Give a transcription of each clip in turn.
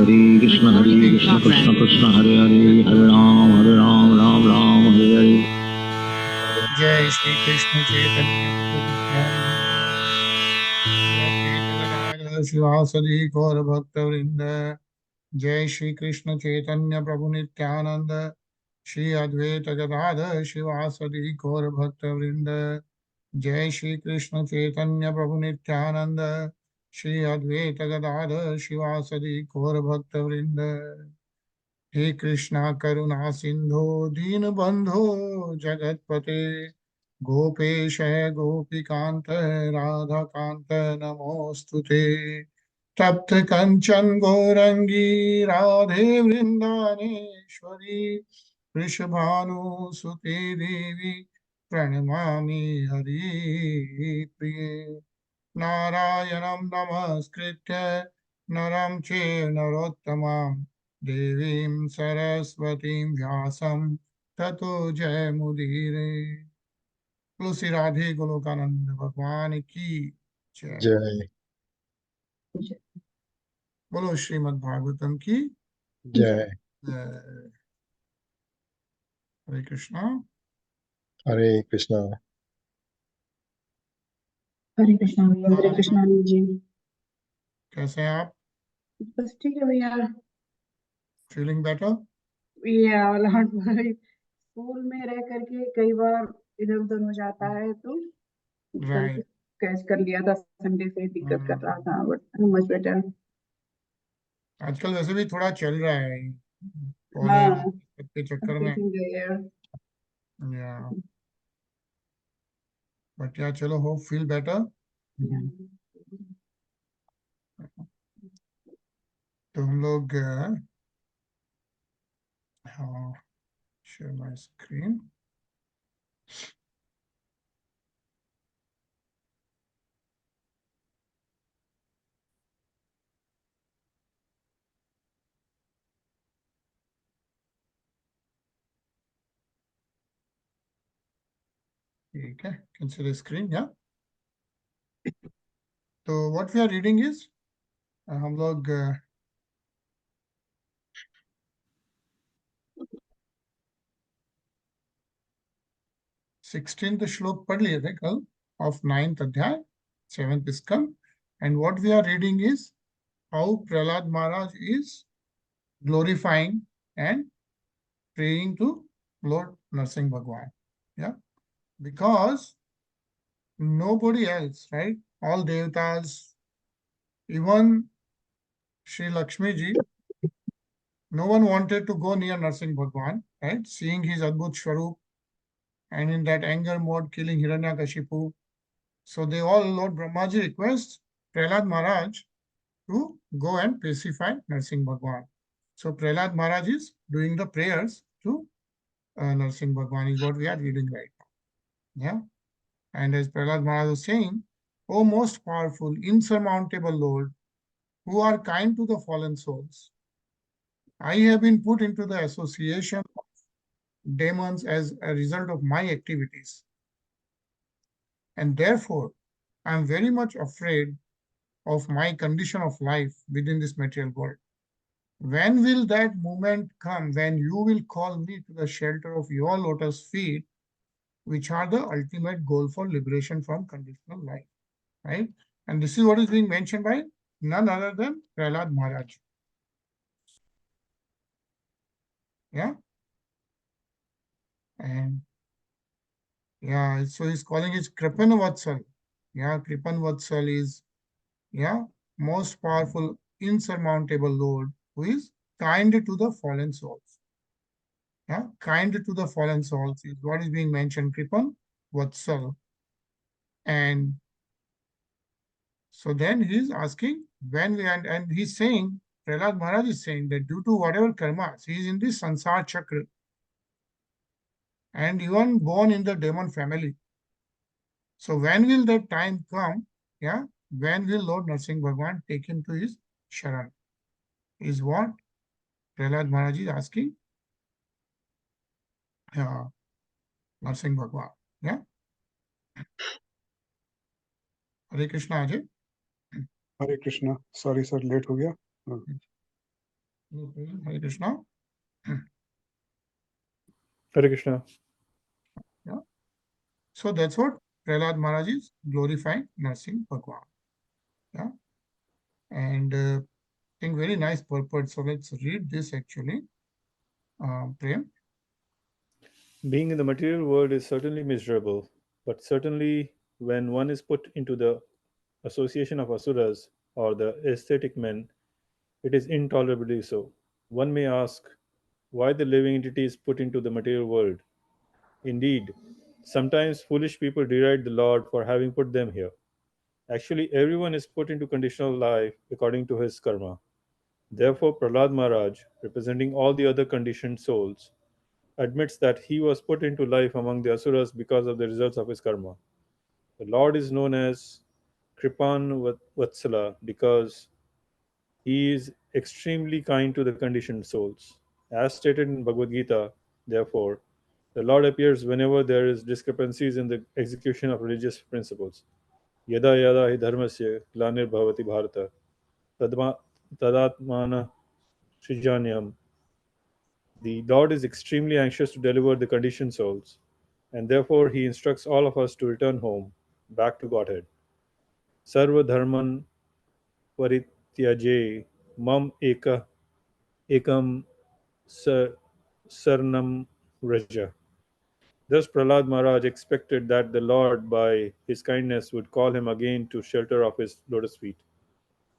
Krishna Krishna Krishna Hare Hare Hare Ram Ram Hare Hare. जय श्री कृष्ण चैतन्य शिवासदि गौर भक्त वृंद। जय श्री कृष्ण चैतन्य प्रभु नित्यानंद श्री अद्वैत गदाधर शिवासदि गौर भक्त वृंद। जय श्री कृष्ण चैतन्य प्रभु नित्यानंद श्री अद्वैत गदाधर शिवासदि गौर भक्त वृंद। हे कृष्णा करुणा सिंधु दीन बंधु जगतपते गोपेश गोपिकांत राधा कांत नमोस्तुते। तप्त कंचन गौरंगी राधे वृंदानेश्वरी वृषभानुसुते देवी प्रणमामि हरिप्रिये। नारायणं नमस्कृत्य नरं चैव नरोत्तमं देवीं सरस्वतीं व्यासं ततो जयमुदीरये। तुलसी राधे गोलोकानंद भगवान की जय। जय बोलो श्रीमद् भागवतम की जय। जय। हरे कृष्णा। हरे कृष्णा। हरे कृष्णा भैया। हरे कृष्णा जी। कैसे हैं आप? बस ठीक है भैया। Feeling better? स्कूल में रह करके कई बार इधर उधर हो जाता है तो कल राइट। कैच कर लिया था। संडे से दिक्कत कर रहा था बट मच बेटर। आजकल वैसे भी थोड़ा चल रहा है हाँ कोविड के चक्कर में। या बट या चलो होप फील बेटर। तो हम लोग हाँ शेयर माय स्क्रीन। ठीक है, कैन सी द स्क्रीन या। तो what we are reading is हम लोग 16th श्लोक पढ़ लिए थे कल of 9th अध्याय 7th Skanda. and what we are reading is how Prahlad Maharaj is glorifying and praying to Lord Narsingh Bhagwan. Yeah, because nobody else, right? All devatas, even Sri Lakshmi ji, no one wanted to go near Narsingh Bhagwan, right? Seeing his Adbhut Swarup and in that anger mode killing Hiranyakashipu. So they all, Lord Brahmaji requests Prahlad Maharaj to go and pacify Narsingh Bhagwan. So Prahlad Maharaj is doing the prayers to Narsingh Bhagwan is what we are reading right now. Yeah. And as Prahlad Maharaj was saying, O most powerful, insurmountable Lord, who are kind to the fallen souls, I have been put into the association of demons as a result of my activities. And therefore, I am very much afraid of my condition of life within this material world. When will that moment come when you will call me to the shelter of your lotus feet, which are the ultimate goal for liberation from conditional life, right? And this is what is being mentioned by none other than Prahlad Maharaj. Yeah. And yeah, so he's calling it Kripan Vatsal. Yeah, Kripan Vatsal is, yeah, most powerful, insurmountable Lord who is kind to the fallen souls. Yeah, kind to the fallen souls is what is being mentioned, Kripan Vatsal. And so then he's asking when we, and he's saying, Prahlad Maharaj is saying that due to whatever karmas, he is in this Sansar Chakra and even born in the demon family. So when will that time come? Yeah, when will Lord Narsingh Bhagwan take him to his Sharan? Is what Prahlad Maharaj is asking Narsingh Bhagwan. Yeah. Hare Krishna Ajay. Hare Krishna. Sorry sir late हो गया। Hare Krishna. Hare Krishna. Yeah. So that's what Prahlad Maharaj is glorifying Narsingh Bhagwan. Yeah. And I think very nice purport. So let's read this actually. Prem. Being in the material world is certainly miserable, but certainly when one is put into the association of asuras or the aesthetic men, it is intolerably so. One may ask why the living entity is put into the material world. Indeed, sometimes foolish people deride the Lord for having put them here. Actually, everyone is put into conditional life according to his karma. Therefore, Prahlad Maharaj, representing all the other conditioned souls, admits that he was put into life among the asuras because of the results of his karma. The Lord is known as Kripan Vatsala because he is extremely kind to the conditioned souls. As stated in Bhagavad Gita, therefore, the Lord appears whenever there is discrepancies in the execution of religious principles. Yada yada hi dharmasya glanir bhavati bharata tadatmana srijanyam. The Lord is extremely anxious to deliver the conditioned souls, and therefore he instructs all of us to return home, back to Godhead. Sarva dharman parityaje mam ekam sarnam raja. Thus Prahlad Maharaj expected that the Lord, by his kindness, would call him again to shelter of his lotus feet.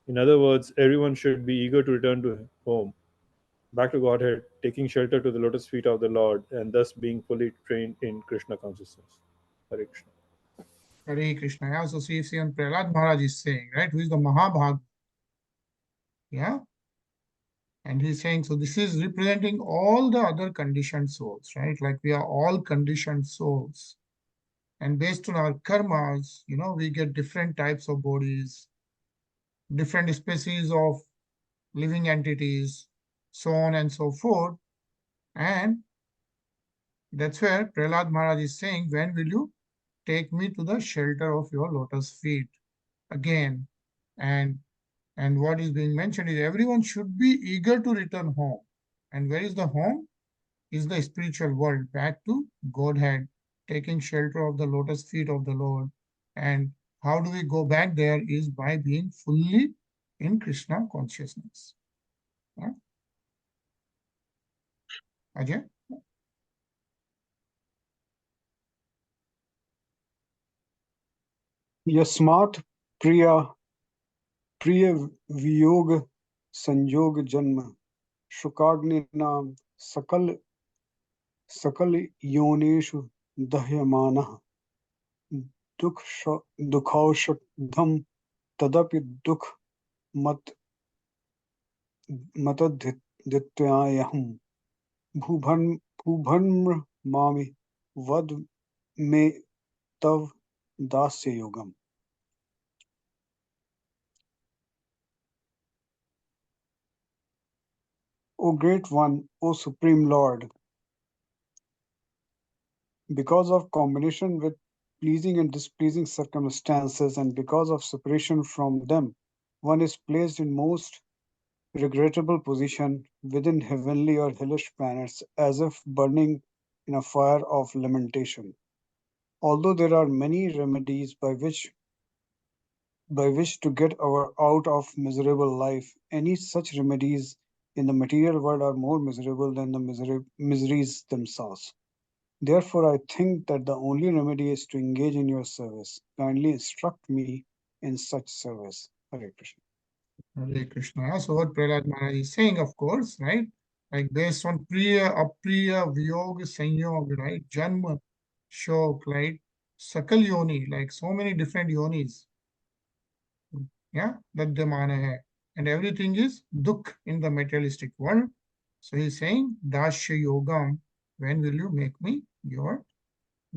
In other words, everyone should be eager to return to home, back to Godhead, taking shelter to the lotus feet of the Lord, and thus being fully trained in Krishna consciousness. Hare Krishna. Hare Krishna. Yeah. So see, and Prahlad Maharaj is saying, right, who is the Mahabhag. Yeah. And he's saying, so this is representing all the other conditioned souls, right? Like we are all conditioned souls. And based on our karmas, we get different types of bodies, different species of living entities, so on and so forth. And that's where Prahlad Maharaj is saying, when will you take me to the shelter of your lotus feet again? And what is being mentioned is everyone should be eager to return home. And where is the home? Is the spiritual world, back to Godhead, taking shelter of the lotus feet of the Lord. And how do we go back there is by being fully in Krishna consciousness. Yeah. Ajay? यस्मात् प्रिय वियोग संयोग जन्म शुकाग्नि नाम सकल योनिषु दह्यमानः दुःखौषधम तदपि दुःख मतदित्यायहम् भूभन्म मामि वद मे तव दास्य योगम. O Great One, O Supreme Lord, because of combination with pleasing and displeasing circumstances and because of separation from them, one is placed in most regrettable position within heavenly or hellish planets as if burning in a fire of lamentation. Although there are many remedies by which to get out of miserable life, any such remedies in the material world are more miserable than the miseries themselves. Therefore, I think that the only remedy is to engage in your service. Kindly instruct me in such service. Hare Krishna. Hare Krishna. So what Prahlad Maharaj is saying, of course, right? Like based on Priya, Apriya, Vyog, Sanyog, right? Janma, Shok, right? Sakal Yoni, like so many different yonis. Yeah, Dadyamana hai. And everything is dukh in the materialistic world. So he's saying, Dasya Yogam, when will you make me your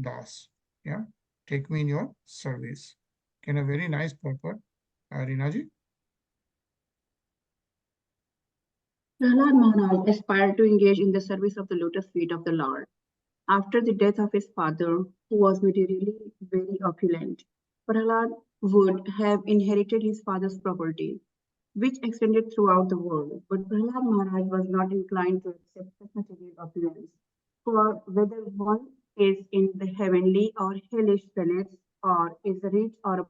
das? Yeah, take me in your service. Can a very nice purport, Rinaji. Prahlad Maharaj aspired to engage in the service of the lotus feet of the Lord. After the death of his father, who was materially very opulent, Prahlad would have inherited his father's property. which extended throughout the world. But Prahlad Maharaj was not inclined to accept such material opulence. For whether one is in the heavenly or hellish planets, or is rich or a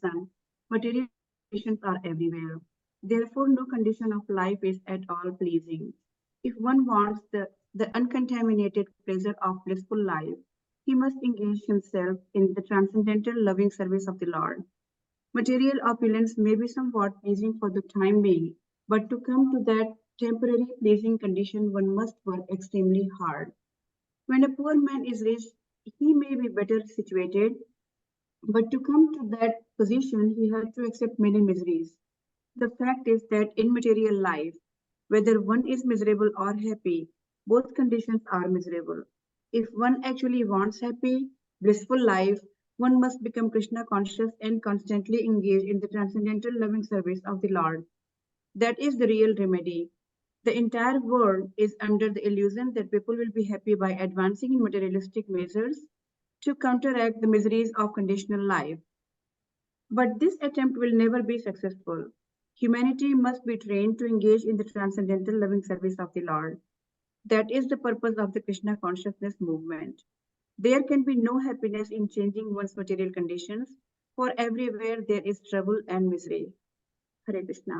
sun, material conditions are everywhere. Therefore, no condition of life is at all pleasing. If one wants the uncontaminated pleasure of blissful life, he must engage himself in the transcendental loving service of the Lord. Material opulence may be somewhat pleasing for the time being, but to come to that temporary pleasing condition, one must work extremely hard. When a poor man is rich, he may be better situated, but to come to that position, he had to accept many miseries. The fact is that in material life, whether one is miserable or happy, both conditions are miserable. If one actually wants happy, blissful life, one must become Krishna conscious and constantly engage in the transcendental loving service of the Lord. That is the real remedy. The entire world is under the illusion that people will be happy by advancing in materialistic measures to counteract the miseries of conditional life. But this attempt will never be successful. Humanity must be trained to engage in the transcendental loving service of the Lord. That is the purpose of the Krishna consciousness movement. There can be no happiness in changing one's material conditions, for everywhere there is trouble and misery. Hare Krishna.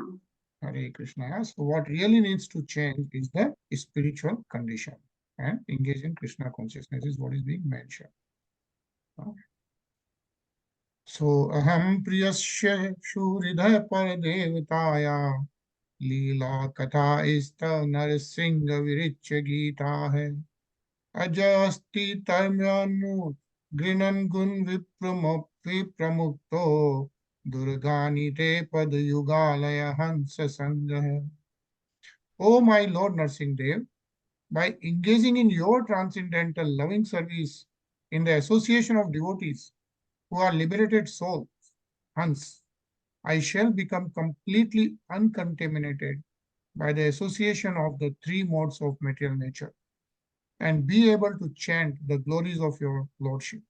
Hare Krishna. So what really needs to change is the spiritual condition, and engage in Krishna consciousness is what is being mentioned. So aham priyasya shuridha par devataya लीला कथा इस्त नरसिंह विरिच गीता है अजस्ति तर्म्यानु गृणन गुण विप्रमुक्तो दुर्गानि ते पद युगालय हंस संग्रह. O my Lord Narsingh Dev, by engaging in your transcendental loving service in the association of devotees who are liberated souls, Hans, I shall become completely uncontaminated by the association of the three modes of material nature and be able to chant the glories of your Lordship,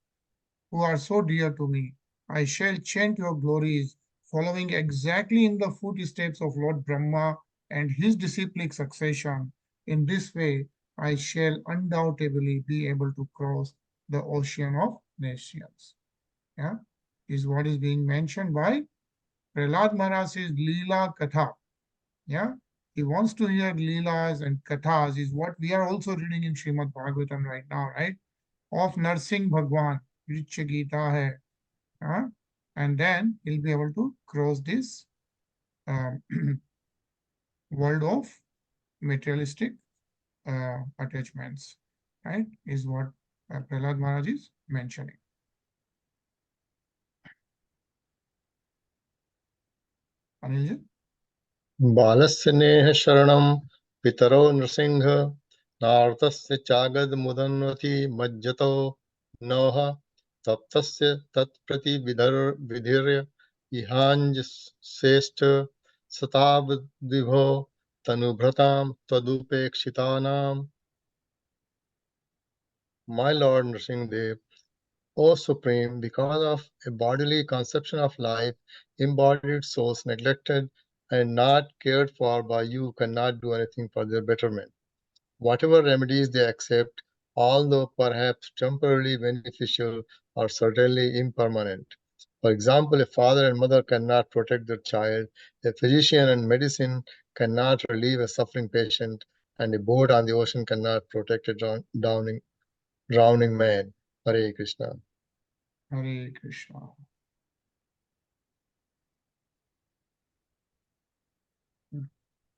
who are so dear to me. I shall chant your glories following exactly in the footsteps of Lord Brahma and his disciplic succession. In this way, I shall undoubtedly be able to cross the ocean of nations. Yeah, is what is being mentioned by Prahlad Maharaj is Leela Katha. Yeah, he wants to hear Leelas and Kathas is what we are also reading in Srimad Bhagavatam right now, right? Of Narsingh Bhagwan, Vricha Gita hai. And then he'll be able to cross this world of materialistic attachments, right? Is what Prahlad Maharaj is mentioning. Anilji? बालस्य नेह शरणं पितरो Narasimha नारदस्य चागद मुदन्वति मज्जतो Noh तप्तस्य तत्प्रति विधिर्य इहाञ्जश्रेष्ठ सतावद्विभो तनुभृतां त्वदुपेक्षितानाम्. My Lord Nrsimha Dev, O Supreme, because of a bodily conception of life, embodied souls neglected and not cared for by you cannot do anything for their betterment. Whatever remedies they accept, although perhaps temporarily beneficial, are certainly impermanent. For example, a father and mother cannot protect their child, a physician and medicine cannot relieve a suffering patient, and a boat on the ocean cannot protect a drowning man. Hare Krishna. Hare Krishna.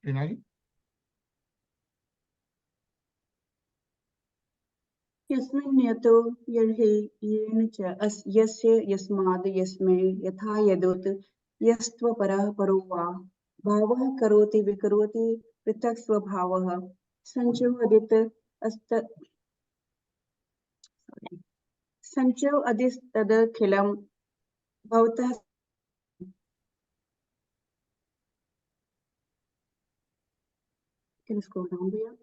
Rinaji? यस्मिन् यतो यर्हि येन च यस्य यस्माद् यस्मै यथा यदुत यस्त्वपरः परो वा भावः करोति विकरोति पृथक् स्वभावः संचो अदित अस्त संचो अदिस्तदखिलं भवतः. Can you scroll down there?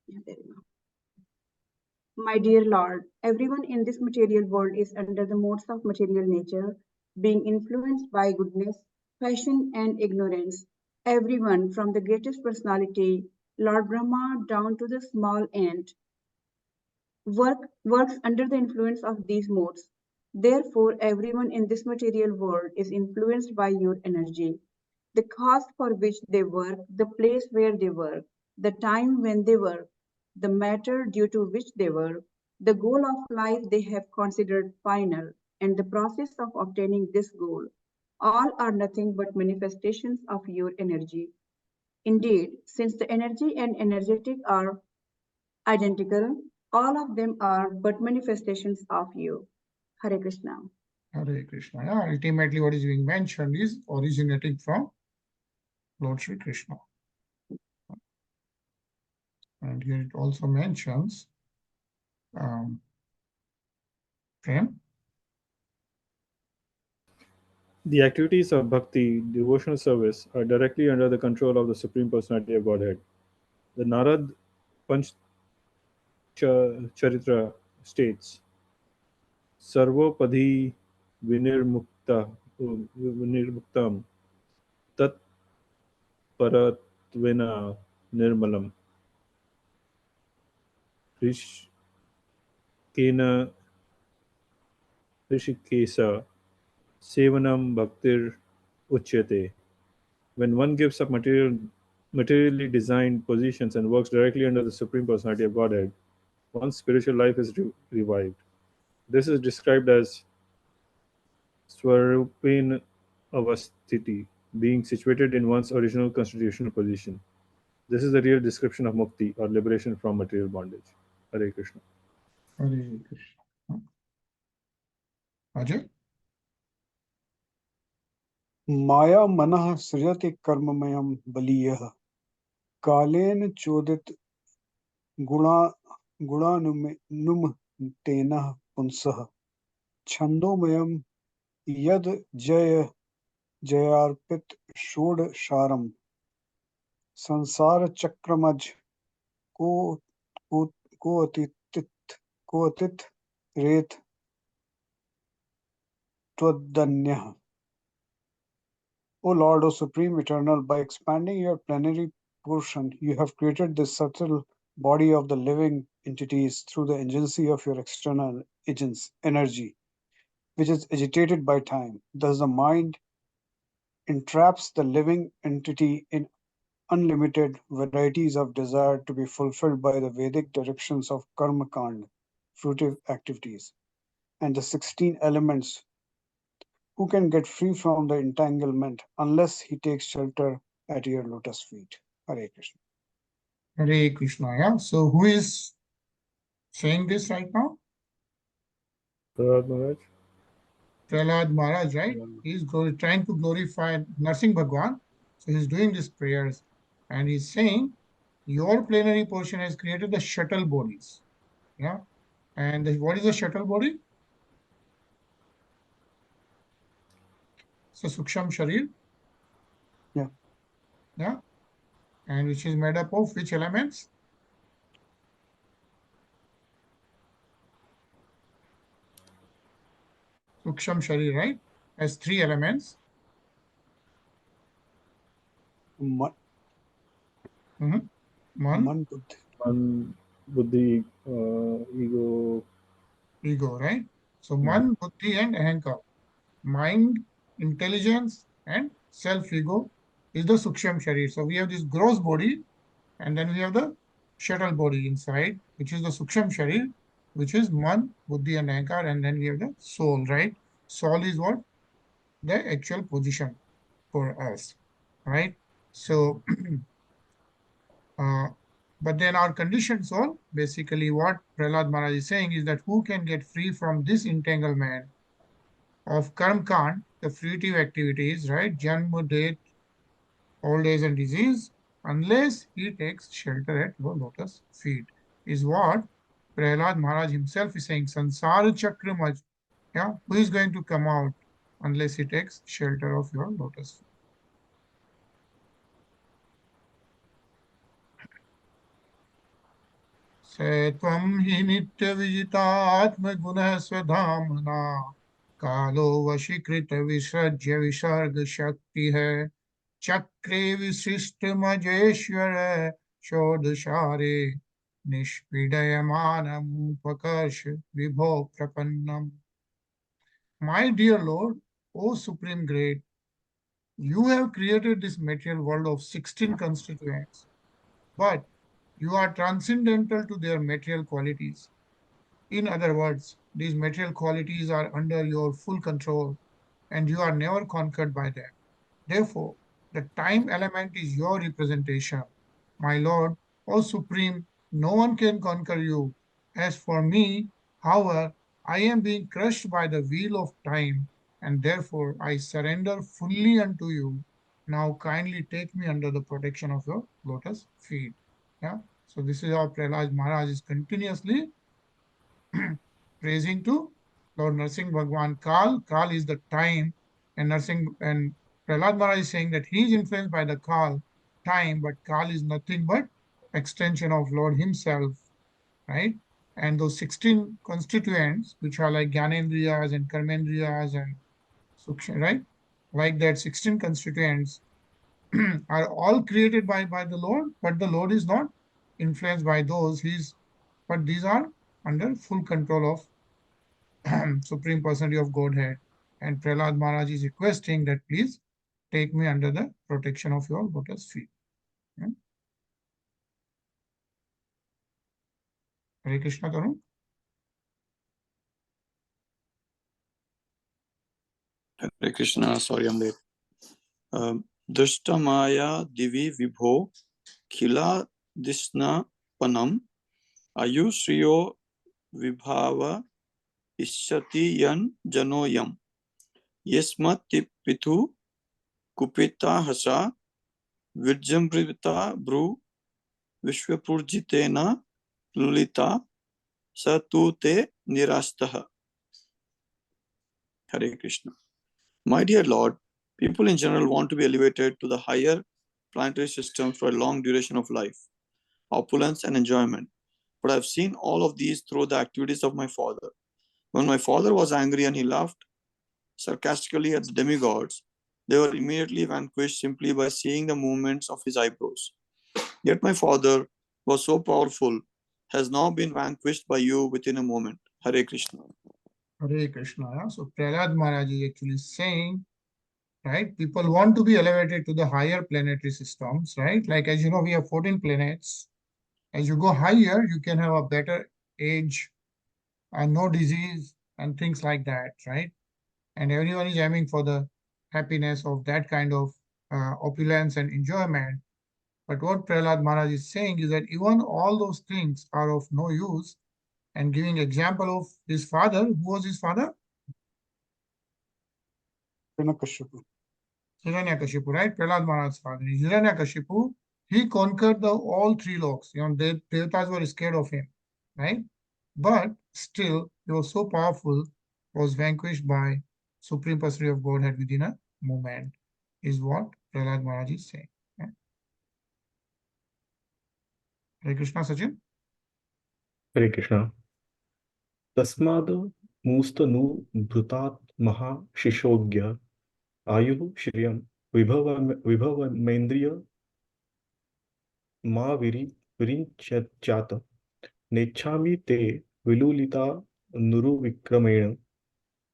Yeah, there you go. My dear Lord, everyone in this material world is under the modes of material nature, being influenced by goodness, passion and ignorance. Everyone, from the greatest personality, Lord Brahma, down to the small ant, works under the influence of these modes. Therefore, everyone in this material world is influenced by your energy. The cause for which they work, the place where they work, the time when they work, the matter due to which they work, the goal of life they have considered final, and the process of obtaining this goal, all are nothing but manifestations of your energy. Indeed, since the energy and energetic are identical, all of them are but manifestations of you. Hare Krishna. Hare Krishna. Yeah, ultimately what is being mentioned is originating from Lord Sri Krishna. And here it also mentions Prem. The activities of bhakti, devotional service, are directly under the control of the Supreme Personality of Godhead. The Narad Charitra states, Sarvopadi vinirmuktam tat paratvena nirmalam rishkena rishikesa sevanam bhaktir uchyate. When one gives up materially designed positions and works directly under the Supreme Personality of Godhead, one's spiritual life is revived. This is described as Swarupin Avasthiti, being situated in one's original constitutional position. This is the real description of mukti, or liberation from material bondage. Hare Krishna. Hare Krishna. Ajay? माया मनः सृजति कर्ममयं बलीयः कालेन चोदित गुणानुमतेन पुंसः छन्दोमयं यद् जयार्पित षोडशारं संसार चक्रमज को अतीत रेत त्वदन्यः. O Lord, O Supreme Eternal, by expanding your plenary portion, you have created this subtle body of the living entities through the agency of your external energy, which is agitated by time. Thus, the mind entraps the living entity in unlimited varieties of desire to be fulfilled by the Vedic directions of karma kand, fruitive activities, and the 16 elements. Who can get free from the entanglement unless he takes shelter at your lotus feet? Hare Krishna. Hare Krishna. Yeah. So who is saying this right now? Prahlad Maharaj. Prahlad Maharaj, right? He's trying to glorify Narsingh Bhagwan. So he's doing these prayers and he's saying, your plenary portion has created the shuttle bodies. Yeah. And what is the shuttle body? So Suksham Sharir. Yeah. Yeah. And which is made up of which elements? Suksham Sharir, right? Has 3 elements. Man, Man, Man Buddhi. Man, Buddhi, ego. Ego, right? So Man, Buddhi and Ahankar. Mind, intelligence and self-ego is the Suksham Sharir. So we have this gross body and then we have the shuttle body inside, which is the Suksham Sharir, which is Man, Buddhi and Ahankar, and then we have the soul, right? Soul is what? The actual position for us, right? So, but then our conditioned soul, basically what Prahlad Maharaj is saying is that who can get free from this entanglement of karma kand, the fruitive activities, right? Janma, death, old age and disease, unless he takes shelter at your lotus feet, is what Prahlad Maharaj himself is saying. Sansara Chakramaj, yeah, who is going to come out unless he takes shelter of your lotus feet? Se tvam hi nitya vijitatma guna swadhamana कालो वशीकृत विसर्ज्य विसर्ग शक्ति है चक्रे विशिष्ट मजेश्वर षोडशारे निष्पीडयमानमुपकर्ष विभो प्रपन्नम. My dear Lord, O Supreme Great, you have created this material world of 16 constituents, but you are transcendental to their material qualities. In other words, these material qualities are under your full control and you are never conquered by them. Therefore, the time element is your representation. My Lord, O Supreme, no one can conquer you. As for me, however, I am being crushed by the wheel of time, and therefore I surrender fully unto you. Now kindly take me under the protection of your lotus feet. Yeah. So this is how Prahlad Maharaj is continuously praising to Lord Narsingh Bhagwan. Kal is the time, and Prahlad Maharaj is saying that he is influenced by the time, but Kal is nothing but extension of Lord himself, right? And those 16 constituents, which are like Gyanendriyas and Karmendriyas and Sukshma, right? Like that, 16 constituents are all created by the Lord, but the Lord is not influenced by those. But these are under full control of Supreme Personality of Godhead. And Prahlad Maharaj is requesting that please take me under the protection of your lotus feet. Yeah. Hare Krishna, Tarun. Hare Krishna, sorry I'm late. Drishtamaya divi vibho khila disna panam ayushriyo vibhava ishati yan janoyam yesmat pithu kupita hasa virjambrita bru vishwapurjitena lulita satute nirastaha. Hare Krishna. My dear Lord, people in general want to be elevated to the higher planetary systems for a long duration of life, opulence and enjoyment. But I've seen all of these through the activities of my father. When my father was angry and he laughed sarcastically at the demigods, they were immediately vanquished simply by seeing the movements of his eyebrows. Yet my father was so powerful, has now been vanquished by you within a moment. Hare Krishna. Hare Krishna. Yeah? So Prahlad Maharaj is actually saying, right, people want to be elevated to the higher planetary systems, right? Like, as you know, we have 14 planets. As you go higher, you can have a better age and no disease and things like that, right? And everyone is aiming for the happiness of that kind of opulence and enjoyment. But what Prahlad Maharaj is saying is that even all those things are of no use. And giving example of his father, who was his father? Hiranyakashipu. Hiranyakashipu, right? Prahlad Maharaj's father. Hiranyakashipu, he conquered all three loks. You know, the Devatas were scared of him, right? But still, he was so powerful, was vanquished by Supreme Personality of Godhead within a moment, is what Prahlad Maharaj is saying. Yeah? Hare Krishna, Sachin. Hare Krishna. Tasmad mustanu bhutat maha shishogya ayuh shriyam vibhava mendriya ma virinchata nechami te vilulita nuru vikramena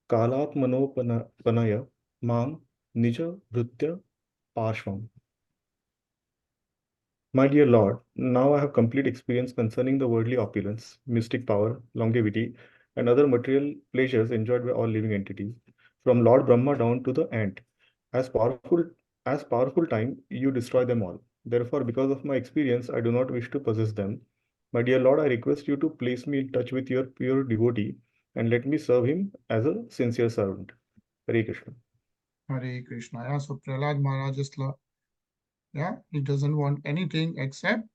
kalatmanopanaya mam nija bhrutya parshvam. My dear Lord, now I have complete experience concerning the worldly opulence, mystic power, longevity, and other material pleasures enjoyed by all living entities, from Lord Brahma down to the ant. As powerful time, you destroy them all. Therefore, because of my experience, I do not wish to possess them. My dear Lord, I request you to place me in touch with your pure devotee and let me serve him as a sincere servant. Hare Krishna. Hare Krishna. Yeah, so Prahlad Maharaj is, yeah, he doesn't want anything except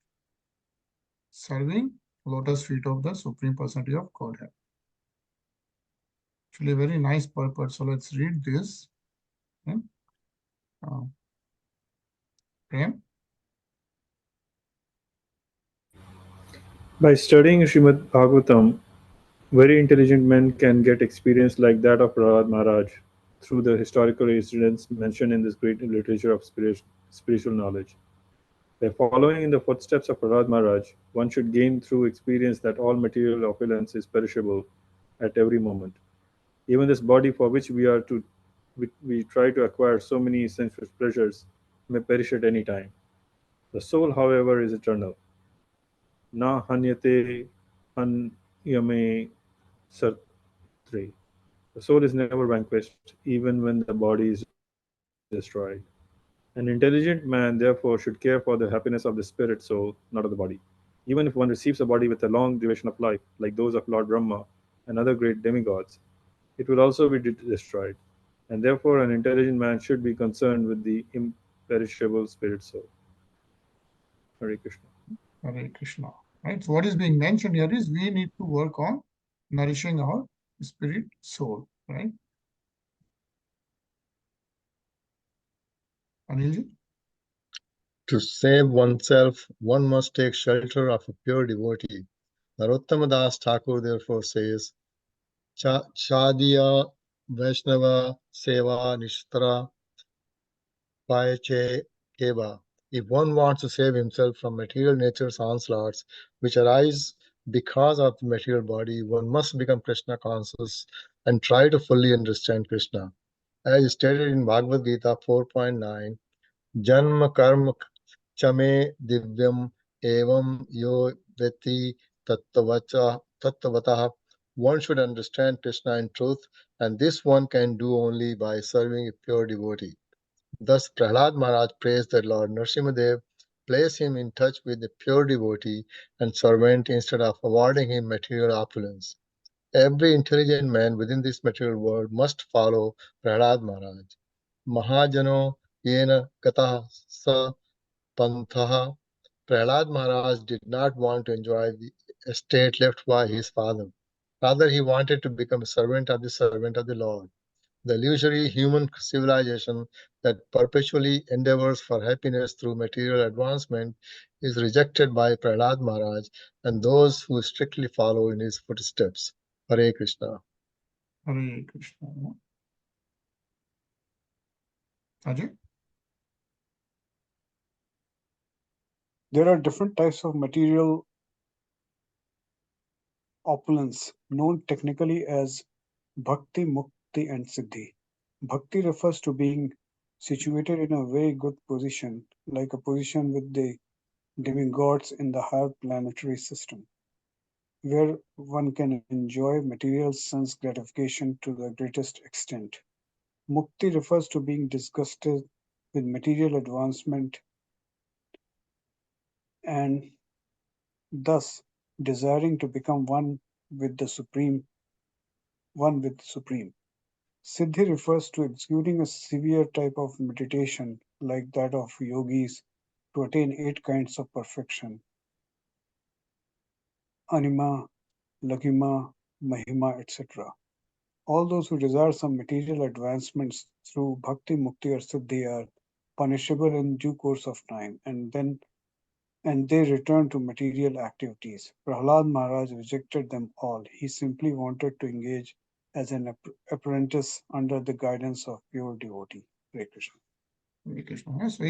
serving lotus feet of the Supreme Personality of Godhead. Actually, a very nice purport. So let's read this. Okay. Prem. By studying Srimad Bhagavatam, Very intelligent men can get experience like that of Prahlad Maharaj through the historical incidents mentioned in this great literature of spiritual knowledge. By following in the footsteps of Prahlad Maharaj, one should gain through experience that all material opulence is perishable at every moment. Even this body for which we try to acquire so many sensuous pleasures may perish at any time. The soul, however, is eternal. Na hanyate hanyame sartre. The soul is never vanquished, even when the body is destroyed. An intelligent man, therefore, should care for the happiness of the spirit soul, not of the body. Even if one receives a body with a long duration of life, like those of Lord Brahma and other great demigods, it will also be destroyed. And therefore, an intelligent man should be concerned with the imperishable spirit soul. Hare Krishna. Hare Krishna. Right. So what is being mentioned here is we need to work on nourishing our spirit soul. Right. Anilji? To save oneself, one must take shelter of a pure devotee. Narottama Das Thakur therefore says, Chadiya Vaishnava Seva Nishtara Payache Keva. If one wants to save himself from material nature's onslaughts, which arise because of the material body, one must become Krishna conscious and try to fully understand Krishna. As stated in Bhagavad Gita 4.9, Janma Karma Chame Divyam Evam Yo Veti Tattvatah. One should understand Krishna in truth, and this one can do only by serving a pure devotee. Thus, Prahlad Maharaj prays that Lord Nrsimhadev place him in touch with a pure devotee and servant instead of awarding him material opulence. Every intelligent man within this material world must follow Prahlad Maharaj. Mahajano yena gataha sa panthaha. Prahlad Maharaj did not want to enjoy the estate left by his father. Rather, he wanted to become a servant of the Lord. The illusory human civilization that perpetually endeavors for happiness through material advancement is rejected by Prahlad Maharaj and those who strictly follow in his footsteps. Hare Krishna. Hare Krishna. Ajay? There are different types of material opulence known technically as bhakti, mukti, and siddhi. Bhakti refers to being situated in a very good position, like a position with the demigods in the higher planetary system, where one can enjoy material sense gratification to the greatest extent. Mukti refers to being disgusted with material advancement and thus desiring to become one with the Supreme. Siddhi refers to executing a severe type of meditation like that of yogis to attain 8 kinds of perfection: anima, laghima, mahima, etc. All those who desire some material advancements through bhakti, mukti, or siddhi are punishable in due course of time, and they return to material activities. Prahlad Maharaj rejected them all. He simply wanted to engage as an apprentice under the guidance of pure devotee. Hare Krishna. Hare Krishna. Yeah, so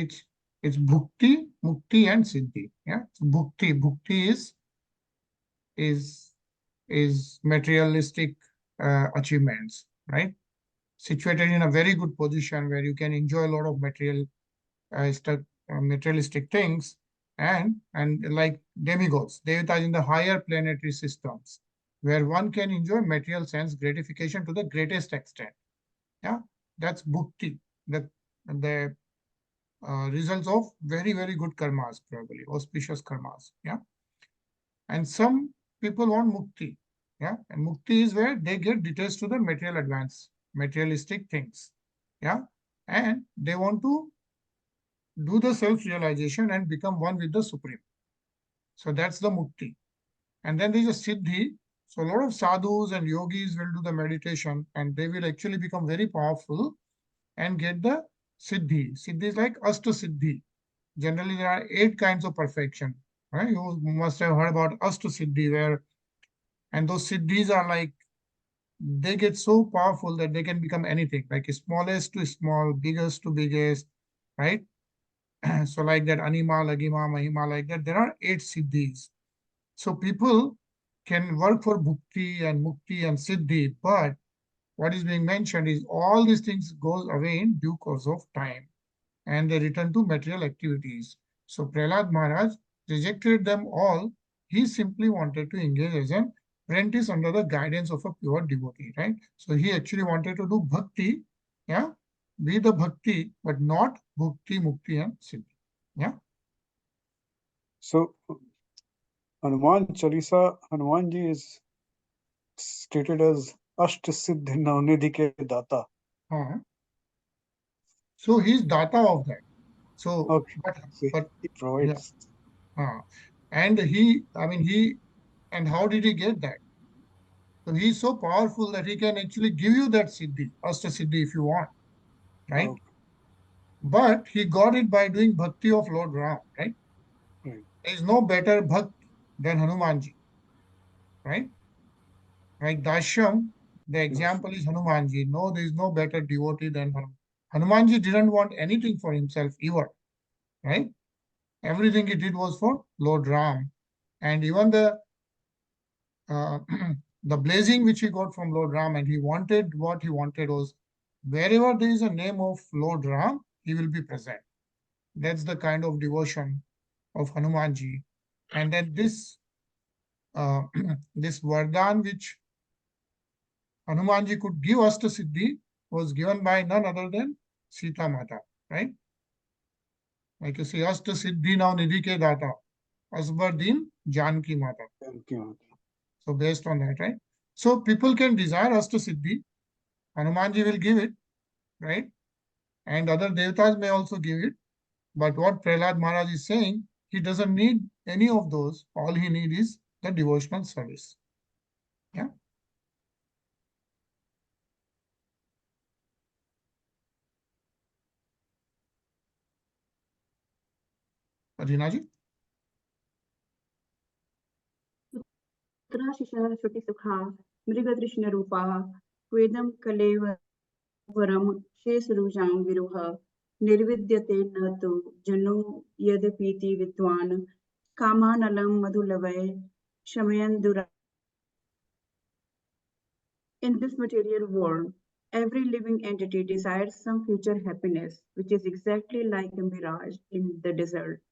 it's bhukti, mukti, and siddhi. Yeah. So bhukti is materialistic achievements, right? Situated in a very good position where you can enjoy a lot of materialistic things and like demigods, devatas in the higher planetary systems, where one can enjoy material sense gratification to the greatest extent. Yeah, that's bhukti, the results of very, very good karmas, probably auspicious karmas. Yeah, and some people want mukti. Yeah, and mukti is where they get detached to the materialistic things. Yeah, and they want to do the self-realization and become one with the Supreme. So that's the mukti. And then there's a siddhi. So a lot of sadhus and yogis will do the meditation and they will actually become very powerful and get the siddhi. Siddhi is like asta siddhi. Generally, there are 8 kinds of perfection. Right? You must have heard about asta siddhi, where And those siddhis are like, they get so powerful that they can become anything, like smallest to small, biggest to biggest, right? So like that Anima, Lagima, Mahima, like that, there are 8 siddhis. So people can work for bhukti and mukti and siddhi, but what is being mentioned is all these things goes away in due course of time and they return to material activities. So Prahlad Maharaj rejected them all. He simply wanted to engage as an apprentice under the guidance of a pure devotee, right? So he actually wanted to do bhakti, yeah, be the bhakti, but not bhukti, mukti, and siddhi. Yeah. So Hanuman Chalisa, Hanumanji is stated as Ashta Siddhi Navnidhi ke Data. So he's data of that. So, Okay. but, So but he yeah. provides. And and how did he get that? So he's so powerful that he can actually give you that siddhi, Ashta Siddhi if you want, right? Okay. But he got it by doing bhakti of Lord Ram, right? Right. There is no better bhakti than Hanumanji, right? Like Dashyam, the example is Hanumanji. No, there is no better devotee than Hanumanji. Hanumanji didn't want anything for himself ever, right? Everything he did was for Lord Ram. And even the the blessing which he got from Lord Ram, and he wanted what he wanted was wherever there is a name of Lord Ram, he will be present. That's the kind of devotion of Hanumanji. And then this this Vardhan which Hanumanji could give us to Siddhi was given by none other than Sita Mata, right? Like you say, Asta Siddhi now Nidhi ke data, Asbar Din Janki Mata. Thank you. So based on that, right? So people can desire Asta Siddhi. Hanumanji will give it, right? And other devatas may also give it. But what Prahlad Maharaj is saying, he doesn't need any of those. All he needs is the devotional service. Yeah. Rina ji? पुत्रः श्रुतिसुखा मृगतृष्णरूपाः क्वेदं कलेवरं शेषरुजां विरुह निर्विद्यते न तु जनो यद्पीति विद्वान् कामानलं मधुलवै शमयन् दुरा. In this material world, every living entity desires some future happiness, which is exactly like a mirage in the desert.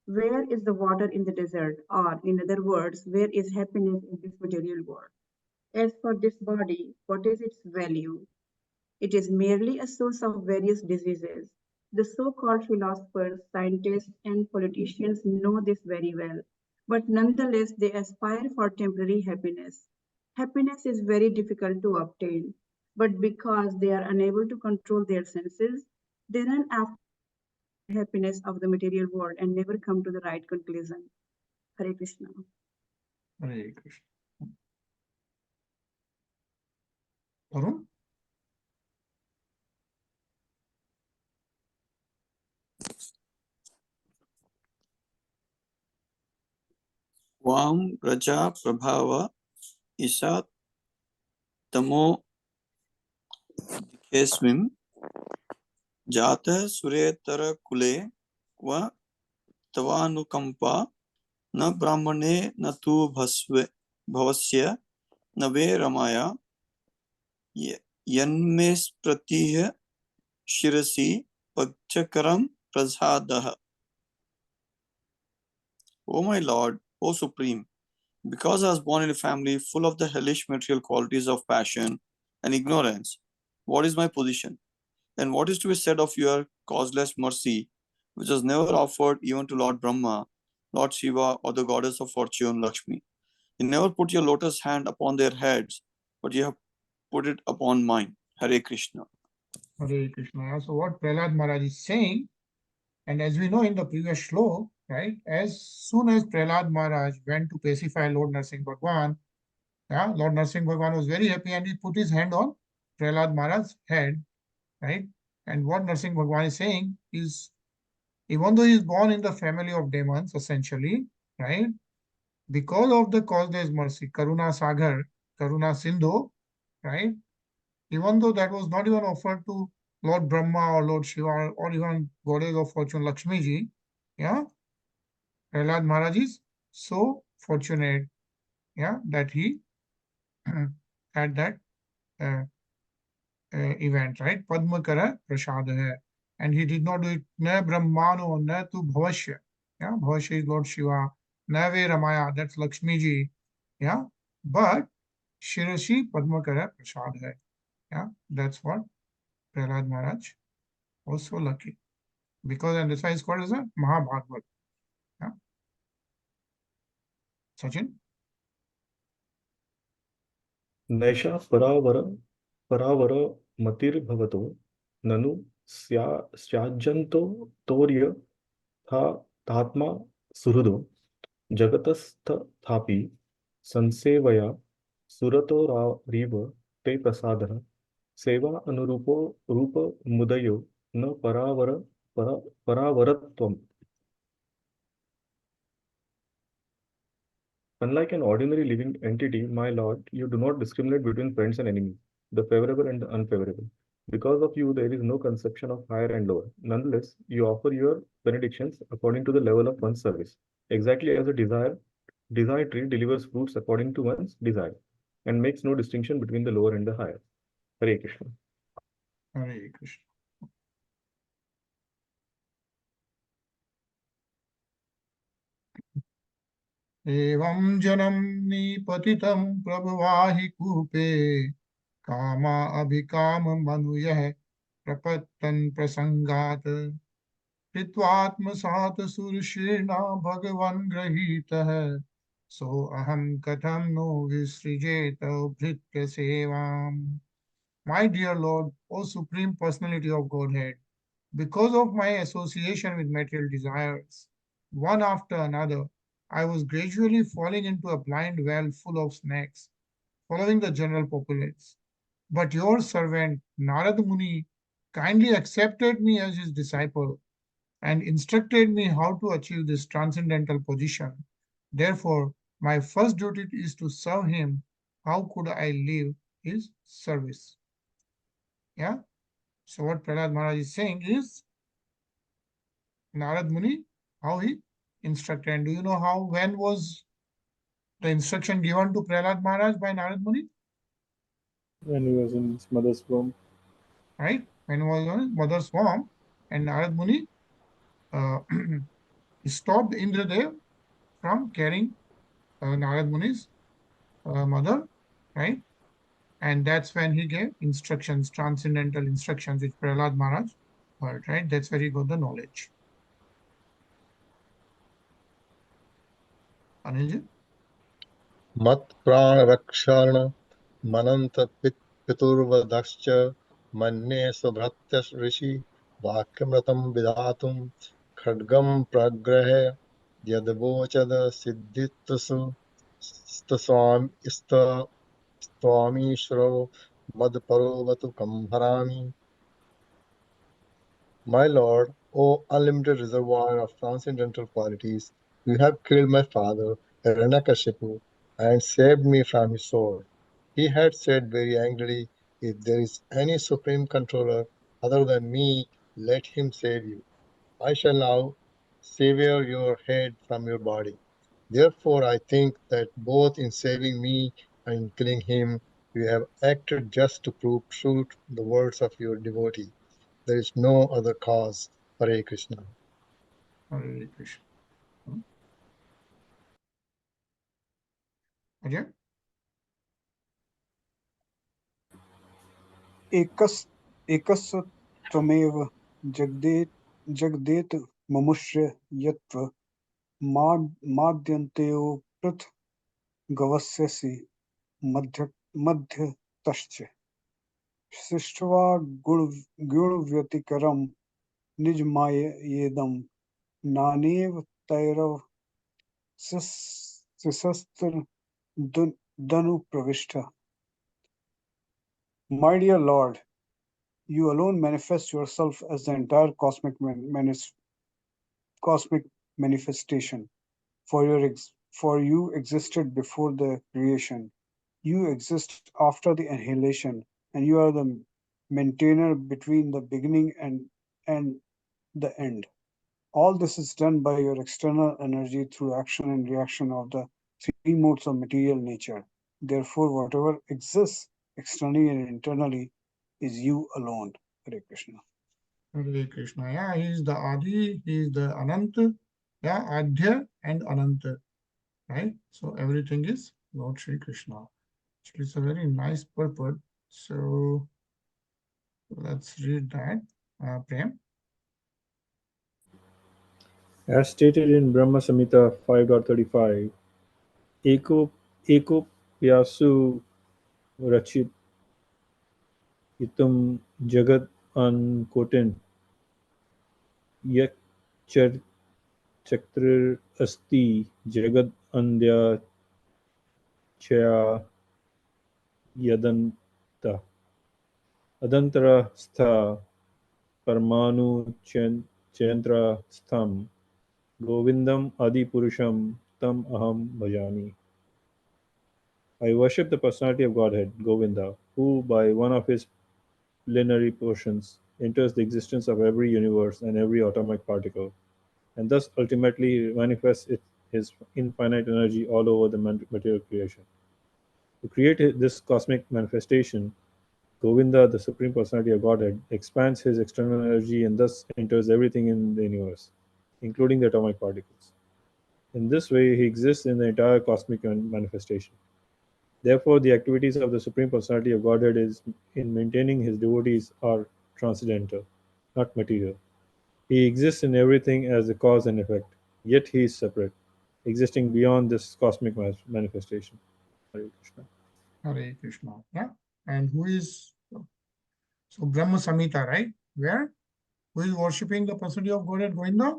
Where is the water in the desert? Or, in other words, where is happiness in this material world? As for this body, what is its value? It is merely a source of various diseases. The so-called philosophers, scientists, and politicians know this very well, but nonetheless they aspire for temporary happiness. Happiness is very difficult to obtain, but because they are unable to control their senses, they run after happiness of the material world and never come to the right conclusion. Hare Krishna. Hare Krishna. Arun? Vam Raja Prabhava Isat Tamo Dikesmin Jata Suretara Kule Va Tavanukampa Na Brahmane Natu Bhavasya Nave Ramaya Yanmes Pratih Shirasi Pachakaram Prasadaha. O my Lord, O Supreme, because I was born in a family full of the hellish material qualities of passion and ignorance, what is my position? And what is to be said of your causeless mercy, which was never offered even to Lord Brahma, Lord Shiva, or the goddess of fortune, Lakshmi? You never put your lotus hand upon their heads, but you have put it upon mine. Hare Krishna. Hare Krishna. So what Prahlad Maharaj is saying, and as we know in the previous shloka, right, as soon as Prahlad Maharaj went to pacify Lord Narsingh Bhagwan, yeah, Lord Narsingh Bhagwan was very happy and he put his hand on Prahlad Maharaj's head, right? And what Narsingh Bhagwan is saying is, even though he is born in the family of demons, essentially, right, because of the causeless mercy, Karuna Sagar, Karuna Sindhu, right? Even though that was not even offered to Lord Brahma or Lord Shiva or even goddess of fortune Lakshmi ji, yeah, Prahlad Maharaj is so fortunate, yeah, that he had that uh, event, right? Padma Kara Prasad hai. And he did not do it, na Brahmano, na tu Bhavashya. Yeah, Bhavashya is Lord Shiva, na Ve Ramaya, that's Lakshmi ji. Yeah, but Shirashi Padma Kara Prasad hai. Yeah, that's what Prahlad Maharaj was so lucky. Because, and that's why it's called as a Mahabhagavad. Yeah. Sachin? नैषा परावर मतिर्भवतो ननु स्याज्यन्तो तोर्य तात्मा सुहृदो जगतस्तथापि संसेवया सुरतोरारिव ते प्रसादः सेवा अनुरूपो रूप मुदयो न परावरत्वम्. Unlike an ordinary living entity, my lord, you do not discriminate between friends and enemies, the favorable and the unfavorable. Because of you, there is no conception of higher and lower. Nonetheless, you offer your benedictions according to the level of one's service, exactly as a desire tree delivers fruits according to one's desire, and makes no distinction between the lower and the higher. Hare Krishna. Hare Krishna. एवं जनम निपतितं प्रभवाहि कूपे कामा अभिकाम मनुयः प्रपत्तन प्रसंगात कृत्वात्मसात सुरशीर्णा भगवन् गृहीतः सो अहम कथम no विसृजेत भृत्य सेवाम. My dear Lord, O Supreme Personality of Godhead, because of my association with material desires, one after another, I was gradually falling into a blind well full of snakes, following the general populace. But your servant, Narad Muni, kindly accepted me as his disciple and instructed me how to achieve this transcendental position. Therefore, my first duty is to serve him. How could I leave his service? Yeah. So what Prahlad Maharaj is saying is, Narad Muni, how he instructed. And do you know how, when was the instruction given to Prahlad Maharaj by Narad Muni? When he was in his mother's womb. Right? When he was on his mother's womb, and Narad Muni stopped Indradev from carrying Narad Muni's mother, right? And that's when he gave instructions, transcendental instructions, which Prahlad Maharaj heard, right? That's where he got the knowledge. Anilji? Mat pran rakshana mananta piturvadascha manne subhratya rishi vakyamratam vidatum khadgam pragrahe yadvochad siddhitasu swami shro madparovatu kambharami. My lord, O unlimited reservoir of transcendental qualities, you have killed my father, Hiranyakashipu, and saved me from his sword. He had said very angrily, if there is any supreme controller other than me, let him save you. I shall now sever your head from your body. Therefore, I think that both in saving me and in killing him, you have acted just to prove true the words of your devotee. There is no other cause. Hare Krishna. Hare Krishna. Ajay? एकस् त्वमेव जगदेत ममुष्य यत्व माद्यन्तेयो पृथगवस्यसि मध्यतश्च सृष्ट्वा गुणव्यतिकरं निजमायेदं नानेव तैरव प्रविष्ट. My dear Lord, you alone manifest yourself as the entire cosmic manifestation. For your for you existed before the creation. You exist after the annihilation, and you are the maintainer between the beginning and the end. All this is done by your external energy through action and reaction of the three modes of material nature. Therefore, whatever exists externally and internally is you alone. Hare Krishna. Hare Krishna. Yeah, he is the Adi, he is the Ananta, yeah, Adya and Ananta, right? So everything is Lord Shri Krishna. Actually, it's a very nice purport. So let's read that. Prem. As stated in Brahma Samhita 5.35, Eko Pyasu Rachit Itum Jagat Ankotin Yak Chakrir Asti Jagat Andya Chaya Yadanta Adantara Stha Parmanu Chentra Stham Govindam Adi Purusham Tam Aham Bhajami. I worship the personality of Godhead, Govinda, who by one of his plenary portions enters the existence of every universe and every atomic particle, and thus ultimately manifests his infinite energy all over the material creation. To create this cosmic manifestation, Govinda, the Supreme Personality of Godhead, expands his external energy and thus enters everything in the universe, including the atomic particles. In this way, he exists in the entire cosmic manifestation. Therefore, the activities of the Supreme Personality of Godhead in maintaining his devotees are transcendental, not material. He exists in everything as a cause and effect, yet he is separate, existing beyond this cosmic manifestation. Hare Krishna. Hare Krishna. Yeah. And who is, so Brahma Samhita, right? Where? Who is worshipping the personality of Godhead, Govinda?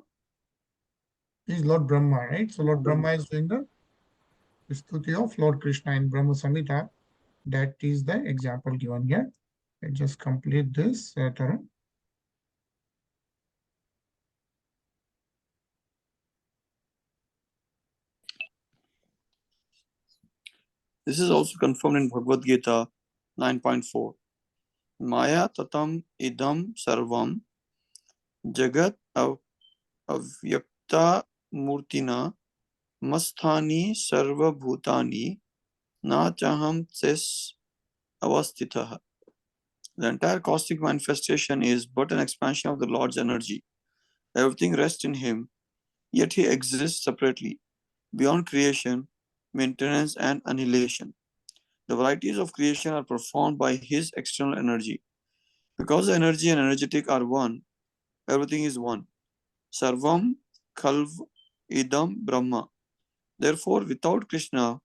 Is Lord Brahma, right? So Lord Brahma is doing the stuti of Lord Krishna in Brahma Samhita. That is the example given here. Let's just complete this, Tarun. This is also confirmed in Bhagavad Gita 9.4. Maya tatam idam sarvam jagat avyakta murtina masthani sarva bhutani na chaham tes avastitah. The entire cosmic manifestation is but an expansion of the Lord's energy. Everything rests in him, yet he exists separately, beyond creation, maintenance, and annihilation. The varieties of creation are performed by his external energy. Because the energy and energetic are one, everything is one. Sarvam Khalv Idam Brahma. Therefore, without Krishna,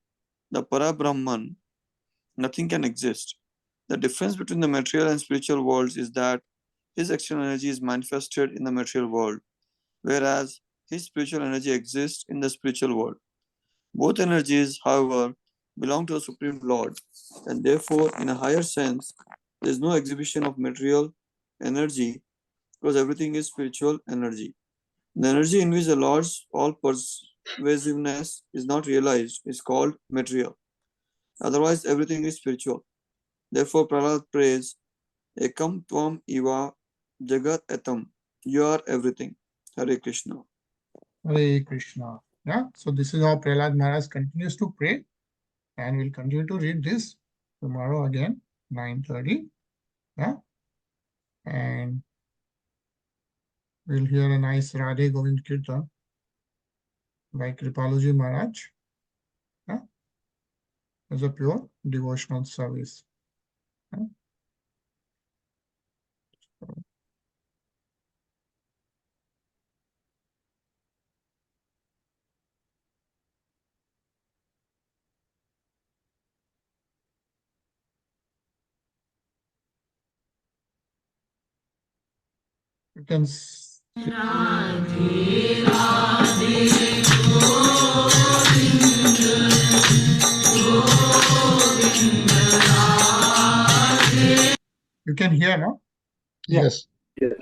the Para-Brahman, nothing can exist. The difference between the material and spiritual worlds is that his external energy is manifested in the material world, whereas his spiritual energy exists in the spiritual world. Both energies, however, belong to the Supreme Lord, and therefore, in a higher sense, there is no exhibition of material energy because everything is spiritual energy. The energy in which the Lord's all pervasiveness is not realized is called material. Otherwise, everything is spiritual. Therefore, Prahlad prays, Ekam Tvam Iva Jagat Etam. You are everything. Hare Krishna. Hare Krishna. Yeah. So this is how Prahlad Maharaj continues to pray. And we'll continue to read this tomorrow again, 9:30. Yeah. And we'll hear a nice Radhe Govind Kirtan by Kripaluji Maharaj. Yeah. As a pure devotional service. Yeah. You can you can hear, no? Yes. Yes.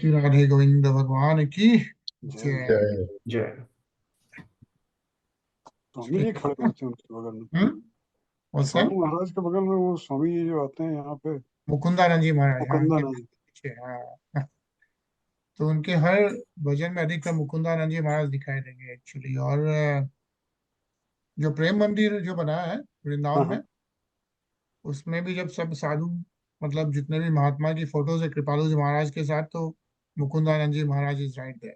Shri Radhe Govind भगवान की जय जय। Jai. जय। स्वामी जी खड़े होते हैं उनके बगल में। और साधु सब महाराज के बगल में वो स्वामी जी जो आते हैं यहाँ पे, मुकुंदानंद जी महाराज, हाँ, उनके मुकुंदानंद। पीछे, हाँ। तो उनके हर भजन में अधिकतर मुकुंदानंद जी महाराज दिखाई देंगे एक्चुअली। और जो प्रेम मंदिर जो बना है वृंदावन हाँ में, उसमें भी जब सब साधु, मतलब जितने भी महात्मा की फोटोज है कृपालु जी महाराज के साथ, तो Mukundananda ji Maharaj is right there.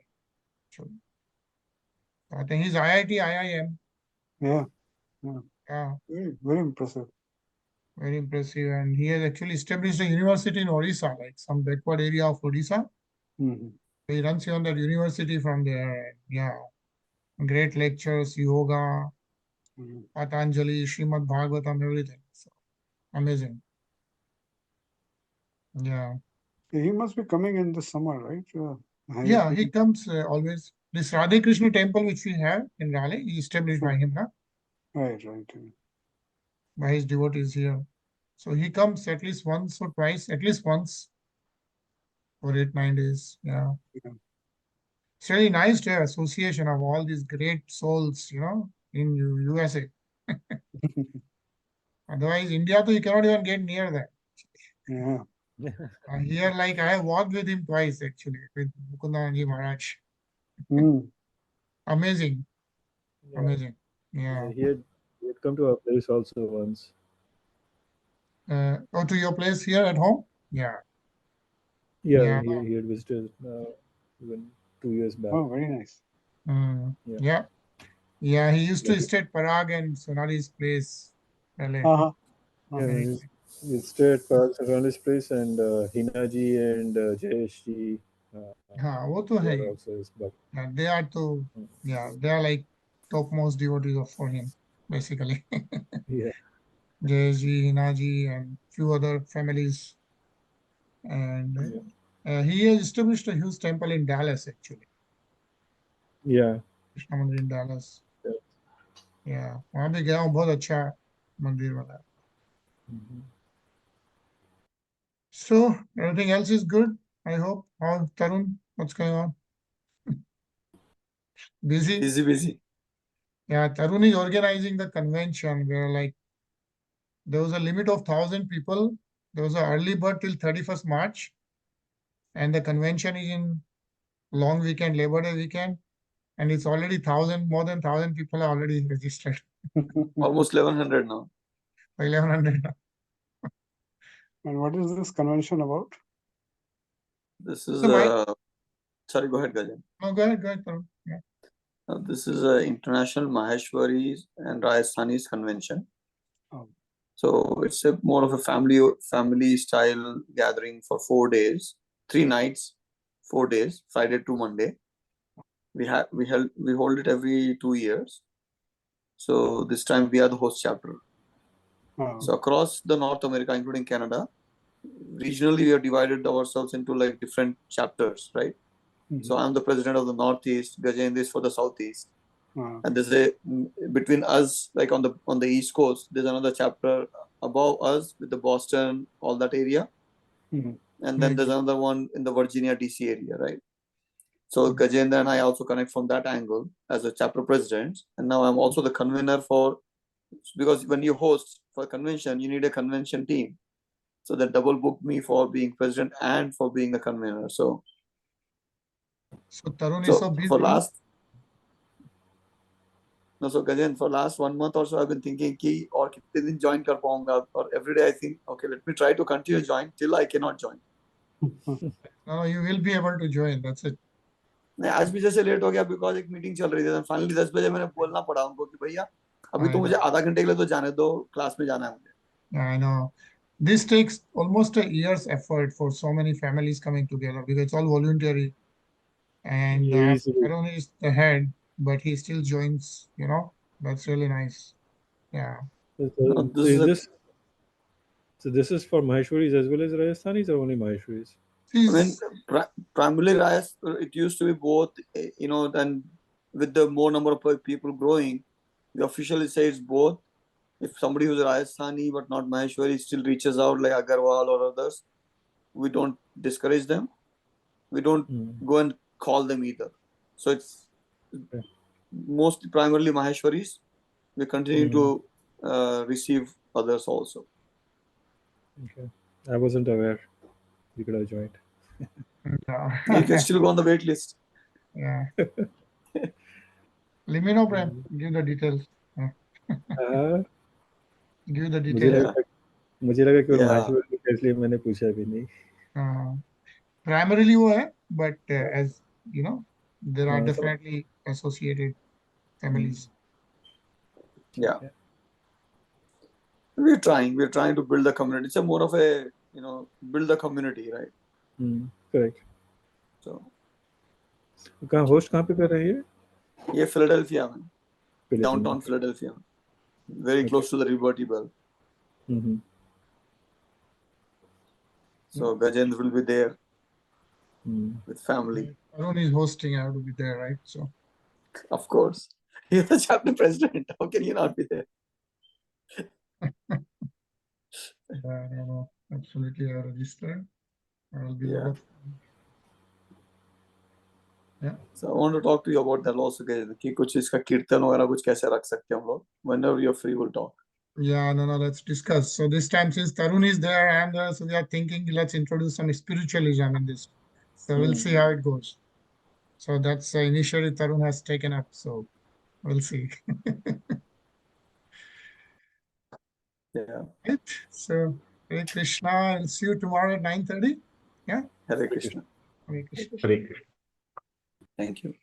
I think he's IIT, IIM. yeah, yeah, Yeah, very impressive. very impressive. And he has actually established a university in Odisha, like some backward area of Odisha. Mhm. He runs on that university from there. Yeah, great lectures, yoga, Mhm. Patanjali, Srimad Bhagavatam, everything. So amazing. Yeah, He must be coming in the summer, right? yeah, he comes always. This Radhe Krishna temple which we have in Raleigh, he established by him, na? Right, right. By his devotees here. So he comes at least once or twice, at least once for 8-9 days. Yeah. Yeah. It's really nice to have association of all these great souls, in USA. Otherwise, India, you cannot even get near that. Yeah. Here, like I have walked with him twice actually, with Mukundanji Maharaj. Mm. Amazing, Yeah. amazing. Yeah. He had come to our place also once. Oh, to your place here at home? Yeah. Yeah, Yeah. he had visited even 2 years back. Oh, very nice. Yeah. Yeah. Yeah, he used to Yeah. stay at Parag and Sonali's place. LA. Uh-huh. Yeah, he stayed at Parag Sakrani's place, and Hinaji and Jayesh ji हाँ, वो तो है were he. also his bhakt. Yeah, they are to, yeah, they are like topmost devotees for him, basically. Yeah. Jayaji, Hinaji, and few other families. And he has established a huge temple in Dallas, actually. Yeah. Krishna Mandir in Dallas. Yeah. Yeah, वहाँ भी गया हूँ, बहुत अच्छा मंदिर बना है. So everything else is good, I hope. How Tarun, what's going on? Busy? Busy. Yeah, Tarun is organizing the convention where like there was a limit of 1,000 people. There was an early bird till 31st March. And the convention is in long weekend, Labor Day weekend. And it's already more than 1,000 people are already registered. Almost 1100 now. 1,100. And what is this convention about? This is So my- sorry, go ahead, Gajan. No, go ahead, Tarun. Yeah. This is a international Maheshwaris and Rajasthanis convention. Oh. So it's a more of a family style gathering for 4 days, 3 nights, 4 days, Friday to Monday. We hold it every 2 years. So this time we are the host chapter. Oh. So across the North America, including Canada, regionally we have divided ourselves into like different chapters, right? Mhm. So I'm the president of the Northeast, Gajendra is for the Southeast. Oh. And there's between us, like on the East Coast, there's another chapter above us with the Boston, all that area. Mhm. And then there's another one in the Virginia, DC area, right? So Gajendra and I also connect from that angle as a chapter president. And now I'm also the convener because when you host for a convention, you need a convention team. So they double booked me for being president and for being the convener. So Tarun is so busy. So Gajan, for last 1 month or so, I've been thinking कि और कितने दिन join कर पाऊंगा, or every day I think, okay, let me try to continue join till I cannot join. No, you will be able to join. That's it. नहीं, आज भी जैसे लेट हो गया because एक मीटिंग चल रही थी. Finally 10 बजे मैंने बोलना पड़ा उनको कि भैया अभी तो मुझे आधा घंटे के लिए तो जाने दो, क्लास में जाना है मुझे. Yeah, I know. This takes almost a year's effort for so many families coming together because it's all voluntary. And Tarun is the head, but he still joins, That's really nice. Yeah. So this is for Maheshwaris as well as Rajasthanis, or only Maheshwaris? I mean, primarily it used to be both, then with the more number of people growing, we officially say it's both. If somebody who's a Rajasthani but not Maheshwari still reaches out like Agarwal or others, we don't discourage them. We don't go and call them either. So it's mostly primarily Maheshwaris. We continue to receive others also. Okay. I wasn't aware you could have joined. You can still go on the wait list. Yeah. Let me know, Prem. Give the details. Give the मुझे details. लगा केवल Yeah. Maheshwar की है, इसलिए मैंने पूछा भी नहीं. Primarily वो है, but as you know, there are हाँ, सब- definitely associated families. Yeah. We're trying to build the community. It's a more of a, build the community, right? Correct. So कहाँ होस्ट कहाँ पे कर रही है? ये Philadelphia में, Philippines. downtown Philadelphia, very close to the Liberty Bell. So Gajendra will be there with family. Arun is hosting. I have to be there, right? So Of course. He's the chapter president. How can you not be there? no, absolutely, I registered. I will be Yeah. over. So I want to talk to you about that also, Gajendra, कि कुछ इसका कीर्तन वगैरह कुछ कैसे रख सकते हैं हम लोग. Whenever you're free, we'll talk. Yeah, no, let's discuss. So this time, since Tarun is there, I am there, so we are thinking let's introduce some spiritualism in this. So we'll see how it goes. So that's initially Tarun has taken up. So we'll see. Yeah. Right. So Hare Krishna. I'll see you tomorrow at 9:30. Yeah. Hare Krishna. Hare Krishna. Hare Krishna. Thank you.